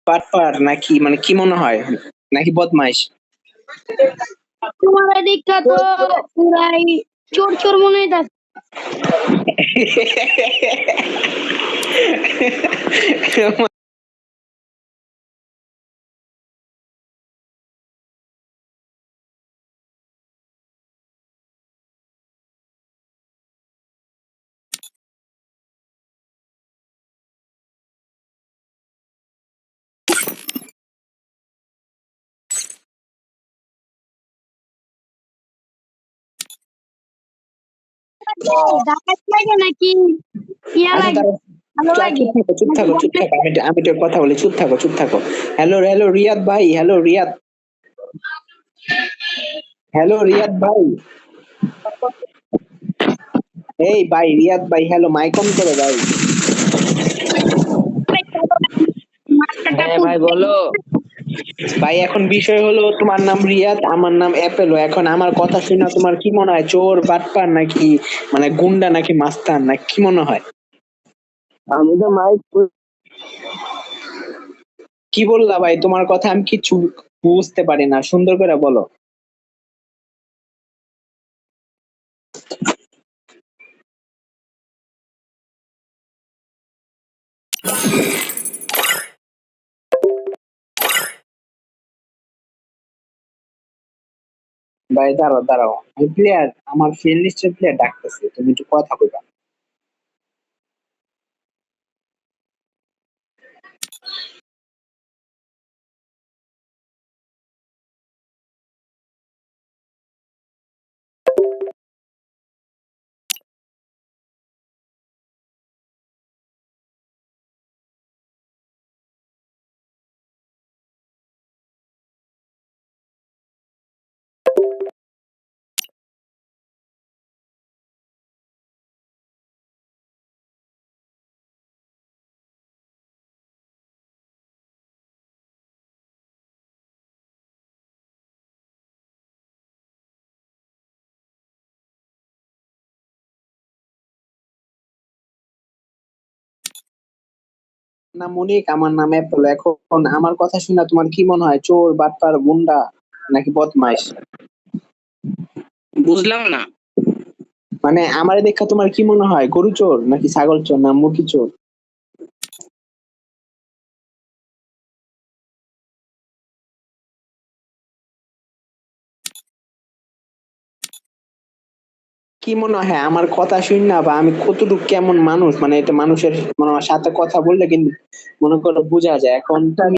বাটপার নাকি মানে কি মনে হয় নাকি বদমাইশ? তোমার এদিকটা তো পুরাই চোর চোর মনে হইতাছে। ডাকাত লাগে নাকি ইয়া আচ্ছা লাগে? ভালো লাগে চুপ থাকো চুপ থাকো আমি তো কথা বলি, চুপ থাকো। হ্যালো হ্যালো রিয়াদ ভাই, হ্যালো রিয়াদ, হ্যালো রিয়াদ ভাই, এই ভাই রিয়াদ ভাই, হ্যালো মাইক অন করো ভাই। হ্যাঁ ভাই বলো। ভাই এখন বিষয় হলো তোমার নাম রিয়াদ, আমার নাম অ্যাপেলো। এখন আমার কথা শুনে তোমার কি মনে হয়, চোর বাটপার নাকি মানে গুন্ডা নাকি মাস্তান নাকি কি মনে হয়? আমি তো মাইক কি বললা ভাই? তোমার কথা আমি কিছু বুঝতে পারি না, সুন্দর করে বলো। ভাই দাঁড়াও, আমি প্লেয়ার, আমার ফ্রেন্ড লিস্টের প্লেয়ার ডাকতেছে, তুমি একটু কথা কইবা। নাম মনিক, আমার নাম অ্যাপেলো। এখন আমার কথা শুনে তোমার কি মনে হয়, চোর বাটপার গুন্ডা নাকি বদমাইশ? বুঝলাম না। মানে আমার দেখা তোমার কি মনে হয়, গরু চোর নাকি ছাগল চোর না মুরগি চোর? কি মনে হয় আমার কথা শুন না, বা আমি কতটুকু কেমন মানুষ, মানে এটা মানুষের মানে আমার সাথে কথা বললে কিন্তু মনে করো বোঝা যায়। এখন তুমি